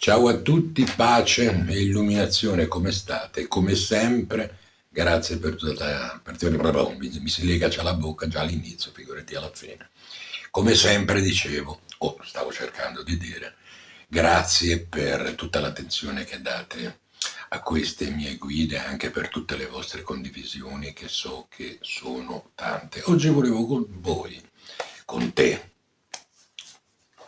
Ciao a tutti, pace e illuminazione, come state? Come sempre, grazie per tutta la partita. Mi si lega già la bocca già all'inizio, figurati alla fine. Come sempre dicevo, o stavo cercando di dire, grazie per tutta l'attenzione che date a queste mie guide, anche per tutte le vostre condivisioni, che so che sono tante. Oggi volevo con voi, con te,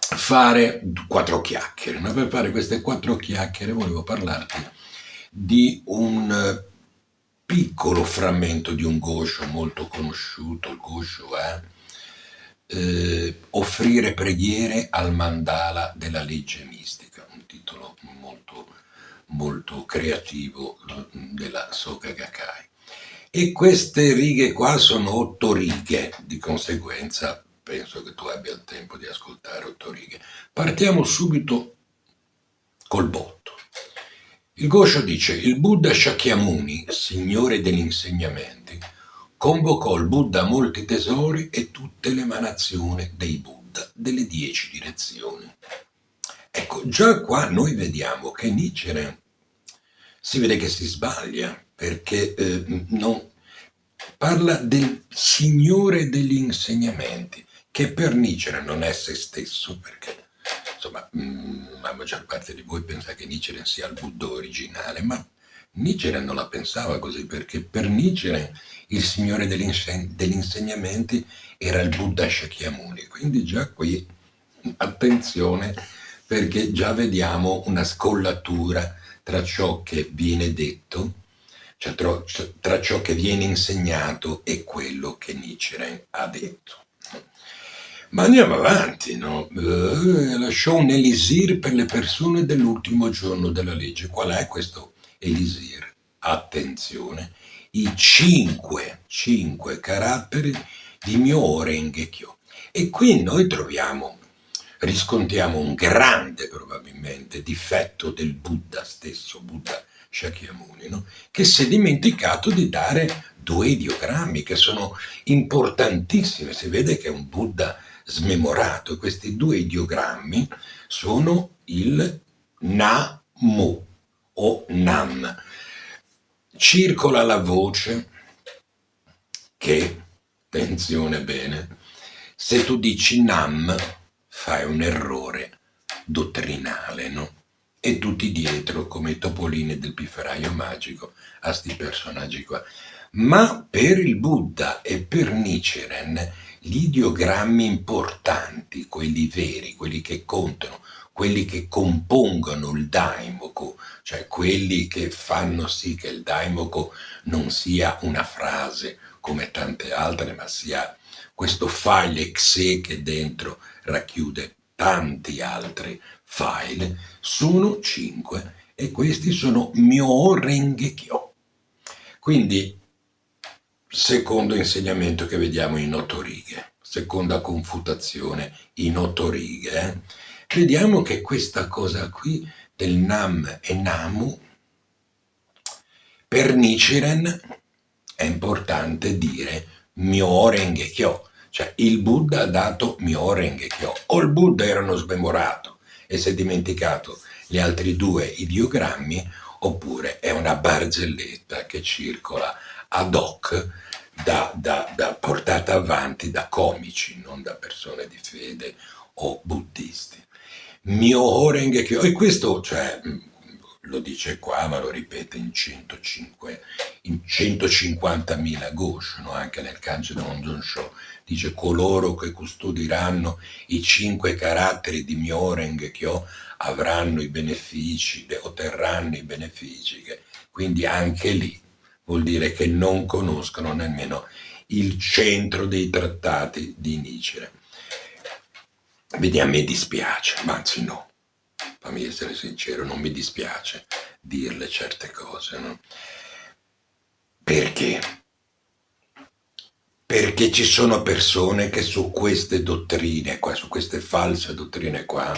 fare quattro chiacchiere. Ma per fare queste quattro chiacchiere volevo parlarti di un piccolo frammento di un gosho molto conosciuto. Il gosho è offrire preghiere al mandala della legge mistica, un titolo molto, molto creativo della Soka Gakkai. E queste righe qua sono 8 righe, di conseguenza penso che tu abbia il tempo di ascoltare 8 righe. Partiamo subito col botto. Il Gosho dice: il Buddha Shakyamuni, signore degli insegnamenti, convocò il Buddha a molti tesori e tutte le emanazioni dei Buddha delle 10 direzioni. Ecco, già qua noi vediamo che Nichiren si vede che si sbaglia, perché non parla del Signore degli insegnamenti, che per Nichiren non è se stesso, perché insomma la maggior parte di voi pensa che Nichiren sia il Buddha originale, ma Nichiren non la pensava così, perché per Nichiren il Signore degli insegnamenti era il Buddha Shakyamuni. Quindi già qui attenzione, perché già vediamo una scollatura tra ciò che viene detto, cioè tra ciò che viene insegnato e quello che Nichiren ha detto. Ma andiamo avanti, no? Lasciò un elisir per le persone dell'ultimo giorno della legge. Qual è questo elisir? Attenzione, i cinque caratteri di Myoho Renge-kyo. E qui noi riscontriamo un grande probabilmente difetto del Buddha stesso, Buddha Shakyamuni, no? Che si è dimenticato di dare 2 ideogrammi che sono importantissimi. Si vede che è un Buddha smemorato, e questi 2 ideogrammi sono il Namu o Nam. Circola la voce che, attenzione bene, se tu dici Nam fai un errore dottrinale, no? E tutti dietro, come i topolini del pifferaio magico, a sti personaggi qua. Ma per il Buddha e per Nichiren gli ideogrammi importanti, quelli veri, quelli che contano, quelli che compongono il Daimoku, cioè quelli che fanno sì che il Daimoku non sia una frase come tante altre, ma sia questo file exe che dentro racchiude tanti altri file, sono 5, e questi sono Myoho Renge-kyo. Quindi, secondo insegnamento che vediamo in 8 righe, seconda confutazione in 8 righe, vediamo che questa cosa qui del Nam e Namu, per Nichiren è importante dire Myoho Renge-kyo, cioè il Buddha ha dato Myoho Renge-kyo, o il Buddha era uno smemorato e si è dimenticato gli altri 2 ideogrammi, oppure è una barzelletta che circola ad hoc, da portata avanti da comici, non da persone di fede o buddisti. Myoho Renge-kyo, e questo, cioè, lo dice qua, ma lo ripete in 150.000 Gosho, no? Anche nel Kanji no Hondonsho dice: coloro che custodiranno i 5 caratteri di Myoho Renge-kyo avranno i benefici, otterranno i benefici. Quindi anche lì vuol dire che non conoscono nemmeno il centro dei trattati di Nichiren. Vedi, a me dispiace, ma anzi no, fammi essere sincero, non mi dispiace dirle certe cose, no? Perché? Perché ci sono persone che su queste dottrine qua, su queste false dottrine qua,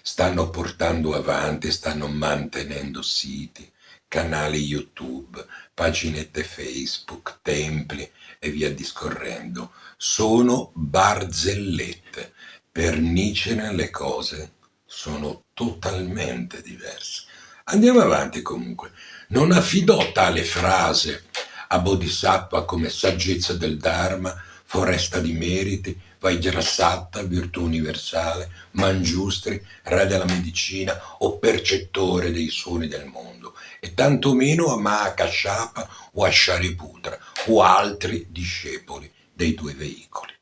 stanno portando avanti, stanno mantenendo siti, canali YouTube, paginette Facebook, templi e via discorrendo. Sono barzellette. Per Nichiren le cose sono totalmente diverse. Andiamo avanti comunque. Non affidò tale frase a Bodhisattva come saggezza del Dharma, foresta di meriti, Vajrasatta, virtù universale, Mangiustri, re della medicina o percettore dei suoni del mondo, e tantomeno a Mahakashapa o a Shariputra o altri discepoli dei due veicoli.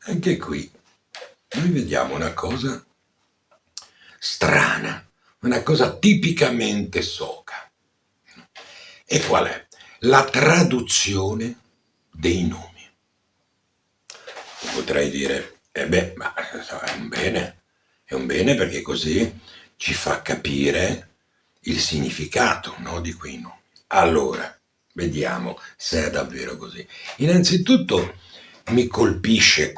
Anche qui noi vediamo una cosa strana, una cosa tipicamente soca. E qual è? La traduzione dei nomi. Potrei dire, ma è un bene perché così ci fa capire il significato, no, di quei nomi. Allora, vediamo se è davvero così. Innanzitutto mi colpisce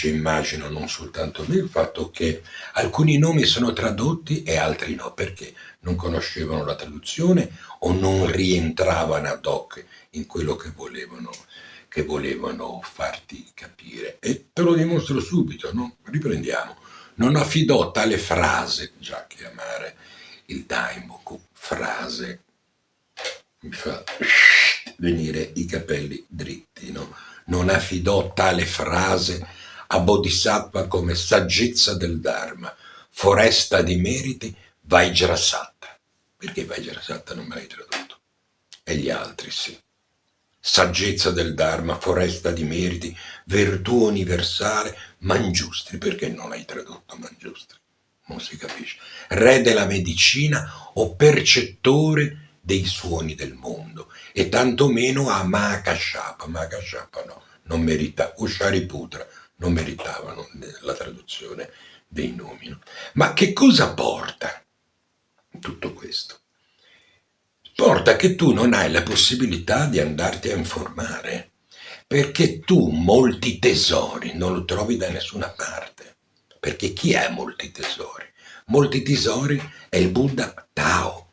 immagino non soltanto me, il fatto che alcuni nomi sono tradotti e altri no, perché non conoscevano la traduzione o non rientravano ad hoc in quello che volevano farti capire. E te lo dimostro subito, no? Riprendiamo. Non affidò tale frase, già chiamare il Daimoku frase mi fa venire i capelli dritti, no? Non affidò tale frase a Bodhisattva come saggezza del Dharma, foresta di meriti, Vajrasatta. Perché Vajrasatta non me l'hai tradotto? E gli altri sì. Saggezza del Dharma, foresta di meriti, virtù universale, Mangiustri. Perché non hai tradotto Mangiustri? Non si capisce. Re della medicina o percettore dei suoni del mondo, e tantomeno a Mahakashapa. Mahakashapa no, non merita, o Shariputra non meritavano la traduzione dei nomi. No? Ma che cosa porta tutto questo? Porta che tu non hai la possibilità di andarti a informare, perché tu molti tesori non lo trovi da nessuna parte. Perché chi è molti tesori? Molti tesori è il Buddha Tao.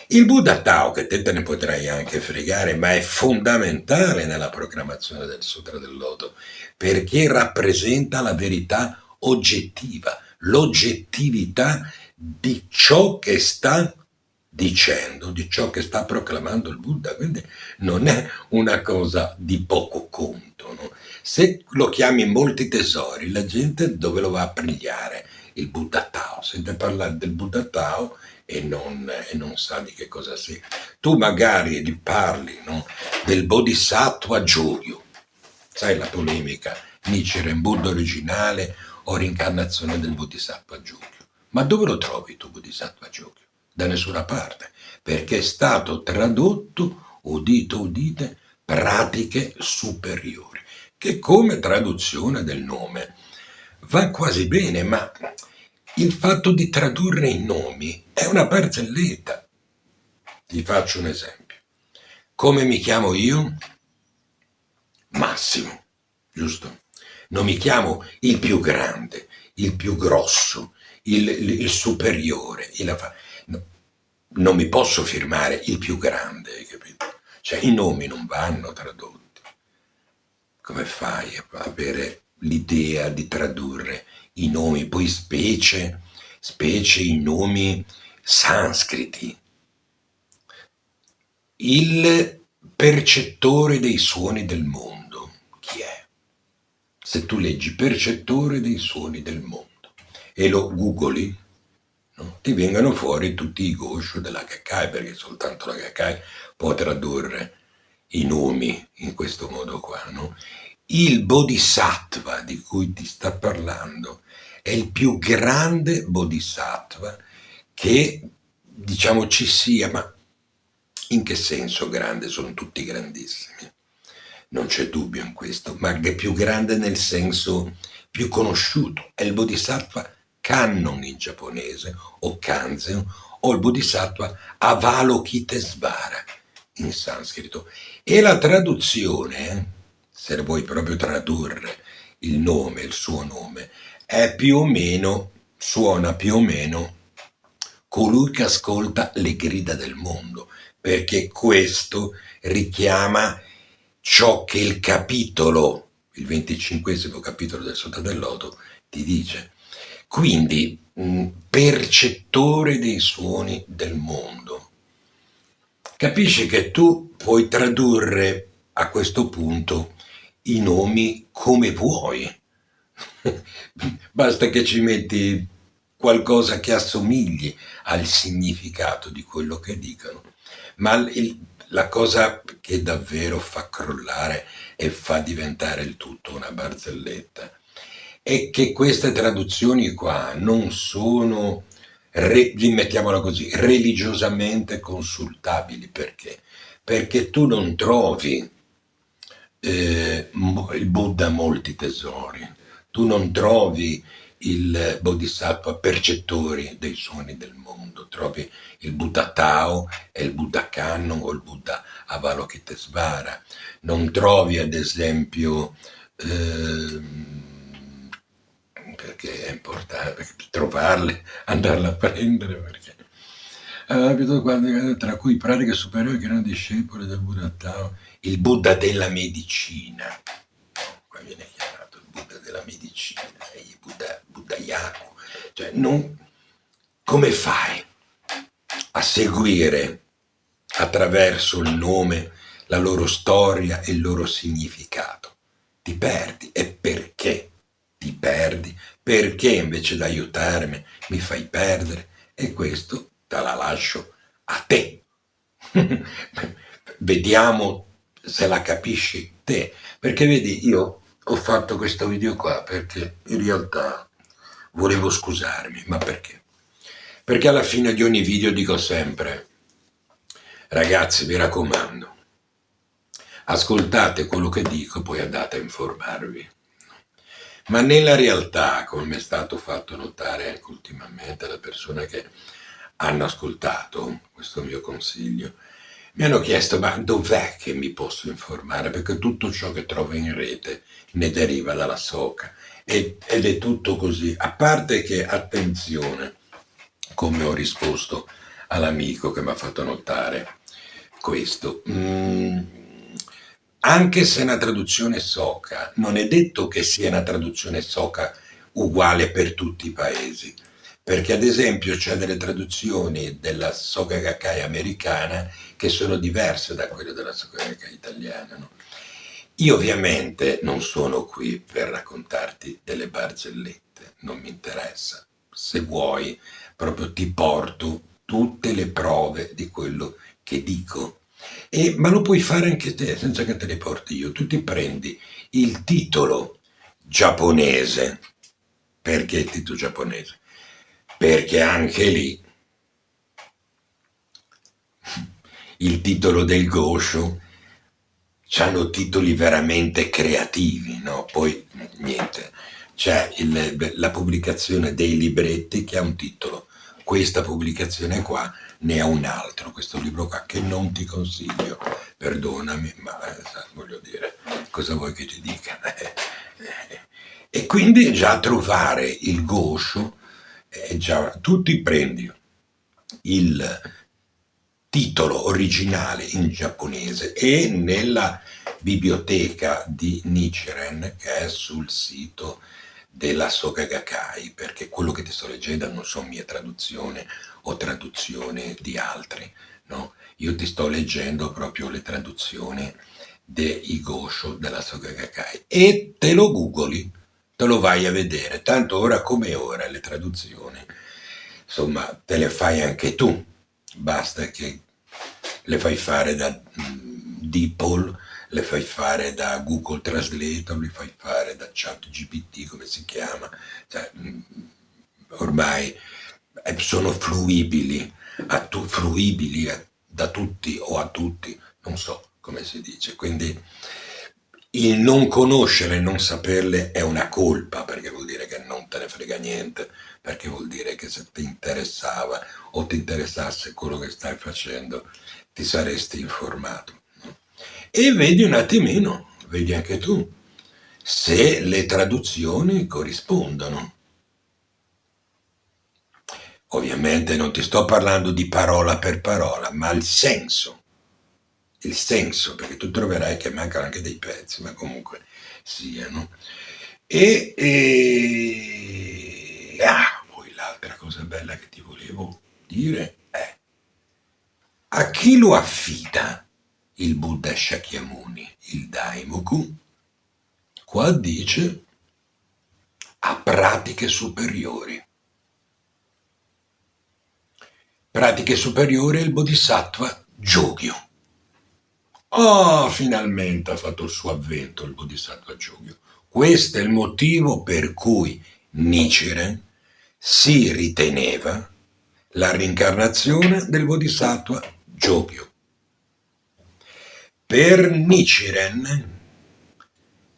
Il Buddha Tao, che te ne potrai anche fregare, ma è fondamentale nella proclamazione del Sutra del Loto, perché rappresenta la verità oggettiva, l'oggettività di ciò che sta dicendo, di ciò che sta proclamando il Buddha, quindi non è una cosa di poco conto. No? Se lo chiami molti tesori, la gente dove lo va a pigliare? Il Buddha Tao, sente parlare del Buddha Tao e non sa di che cosa sia. Tu magari gli parli, no, del Bodhisattva Jogyo, sai la polemica, Nichiren, Buddha originale o rincarnazione del Bodhisattva Jogyo. Ma dove lo trovi tu Bodhisattva Jogyo? Da nessuna parte, perché è stato tradotto, udite, pratiche superiori, che come traduzione del nome va quasi bene, ma il fatto di tradurre i nomi è una barzelletta. Ti faccio un esempio. Come mi chiamo io? Massimo, giusto? Non mi chiamo il più grande, il più grosso, il superiore. No, non mi posso firmare il più grande, hai capito? Cioè i nomi non vanno tradotti. Come fai a avere l'idea di tradurre i nomi, poi specie i nomi sanscriti? Il percettore dei suoni del mondo, chi è? Se tu leggi percettore dei suoni del mondo e lo googoli, no? Ti vengono fuori tutti i Gosho della Gakkai, perché soltanto la Gakkai può tradurre i nomi in questo modo qua. No? Il Bodhisattva di cui ti sta parlando è il più grande Bodhisattva che, diciamo, ci sia, ma in che senso grande? Sono tutti grandissimi, non c'è dubbio in questo, ma è più grande nel senso più conosciuto, è il Bodhisattva Kannon in giapponese, o Kanzen, o il Bodhisattva Avalokitesvara in sanscrito. E la traduzione, se vuoi proprio tradurre il nome, il suo nome, è più o meno, suona più o meno colui che ascolta le grida del mondo, perché questo richiama ciò che il capitolo, il 25esimo capitolo del Sutra del Loto, ti dice. Quindi percettore dei suoni del mondo. Capisci che tu puoi tradurre a questo punto i nomi come vuoi. Basta che ci metti qualcosa che assomigli al significato di quello che dicono. Ma la cosa che davvero fa crollare e fa diventare il tutto una barzelletta è che queste traduzioni qua non sono, mettiamola così, religiosamente consultabili. Perché? Perché tu non trovi il Buddha molti tesori, tu non trovi il Bodhisattva percettori dei suoni del mondo, trovi il Buddha Tao e il Buddha Kannon o il Buddha Avalokitesvara, non trovi ad esempio perché è importante trovarle, andarle a prendere perché tra cui pratiche superiori che erano discepoli del Buddha Tao, il Buddha della medicina, qua viene chiamato il Buddha della medicina, il Buddha Yaku, cioè non, come fai a seguire attraverso il nome la loro storia e il loro significato? Ti perdi. E perché ti perdi? Perché invece di aiutarmi mi fai perdere? E questo te la lascio a te. Vediamo se la capisci te. Perché vedi, io ho fatto questo video qua perché in realtà volevo scusarmi. Ma perché? Perché alla fine di ogni video dico sempre: ragazzi, vi raccomando, ascoltate quello che dico, poi andate a informarvi. Ma nella realtà, come mi è stato fatto notare anche ultimamente da persone che hanno ascoltato questo mio consiglio, mi hanno chiesto: ma dov'è che mi posso informare? Perché tutto ciò che trovo in rete ne deriva dalla soca ed è tutto così. A parte che, attenzione, come ho risposto all'amico che mi ha fatto notare questo, anche se è una traduzione soca, non è detto che sia una traduzione soca uguale per tutti i paesi, perché ad esempio c'è delle traduzioni della Soka Gakkai americana che sono diverse da quelle della Soka Gakkai italiana. No? Io ovviamente non sono qui per raccontarti delle barzellette, non mi interessa. Se vuoi, proprio ti porto tutte le prove di quello che dico. Ma lo puoi fare anche te, senza che te le porti io. Tu ti prendi il titolo giapponese. Perché il titolo giapponese? Perché anche lì il titolo del Gosho hanno titoli veramente creativi, no? Poi niente, c'è la pubblicazione dei libretti che ha un titolo, questa pubblicazione qua ne ha un altro, questo libro qua che non ti consiglio, perdonami, ma voglio dire, cosa vuoi che ti dica? E quindi già trovare il Gosho, già, tu ti prendi il titolo originale in giapponese e nella biblioteca di Nichiren, che è sul sito della Soka Gakkai, perché quello che ti sto leggendo non sono mie traduzioni o traduzioni di altri, no? Io ti sto leggendo proprio le traduzioni dei Gosho della Soka Gakkai e te lo googoli, te lo vai a vedere, tanto ora come ora le traduzioni, insomma, te le fai anche tu, basta che le fai fare da DeepL, le fai fare da Google Translator, le fai fare da ChatGPT, come si chiama, cioè, ormai sono fruibili, da tutti o a tutti, non so come si dice, quindi il non conoscere e non saperle è una colpa, perché vuol dire che non te ne frega niente, perché vuol dire che se ti interessava o ti interessasse quello che stai facendo, ti saresti informato. No? E vedi un attimino, vedi anche tu, se le traduzioni corrispondono. Ovviamente non ti sto parlando di parola per parola, ma il senso, perché tu troverai che mancano anche dei pezzi, ma comunque siano. Poi l'altra cosa bella che ti volevo dire è: a chi lo affida il Buddha Shakyamuni, il Daimoku? Qua dice a pratiche superiori. Pratiche superiori il Bodhisattva Jogyo. Oh, finalmente ha fatto il suo avvento il Bodhisattva Jogyo. Questo è il motivo per cui Nichiren si riteneva la reincarnazione del Bodhisattva Jogyo. Per Nichiren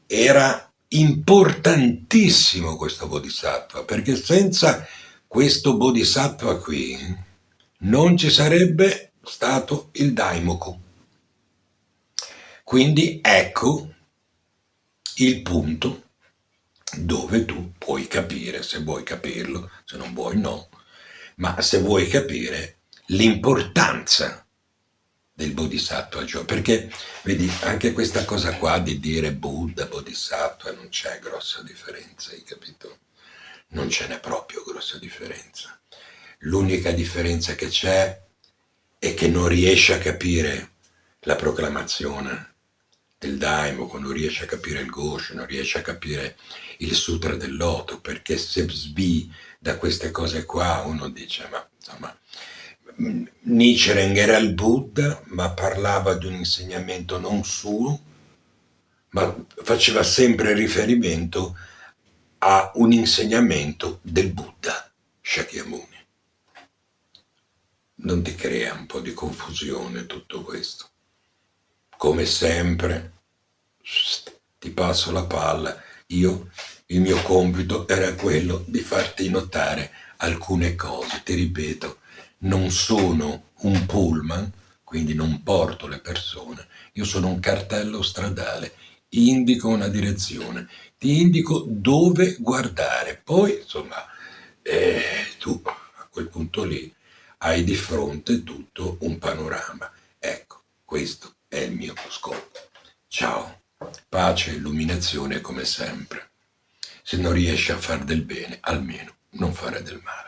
era importantissimo questo Bodhisattva, perché senza questo Bodhisattva qui non ci sarebbe stato il Daimoku. Quindi ecco il punto dove tu puoi capire, se vuoi capirlo, se non vuoi no, ma se vuoi capire l'importanza del Bodhisattva, perché vedi anche questa cosa qua di dire Buddha, Bodhisattva, non c'è grossa differenza, hai capito? Non ce n'è proprio grossa differenza. L'unica differenza che c'è è che non riesci a capire la proclamazione del Daimoku, non riesci a capire il Gosho, non riesci a capire il Sutra del Loto, perché se svi da queste cose qua uno dice, ma insomma, Nichiren era il Buddha, ma parlava di un insegnamento non suo, ma faceva sempre riferimento a un insegnamento del Buddha Shakyamuni. Non ti crea un po' di confusione tutto questo? Come sempre, ti passo la palla, il mio compito era quello di farti notare alcune cose, ti ripeto, non sono un pullman, quindi non porto le persone, io sono un cartello stradale, indico una direzione, ti indico dove guardare, poi insomma tu a quel punto lì hai di fronte tutto un panorama. Ecco, questo è il mio scopo. Ciao, pace e illuminazione come sempre. Se non riesci a far del bene, almeno non fare del male.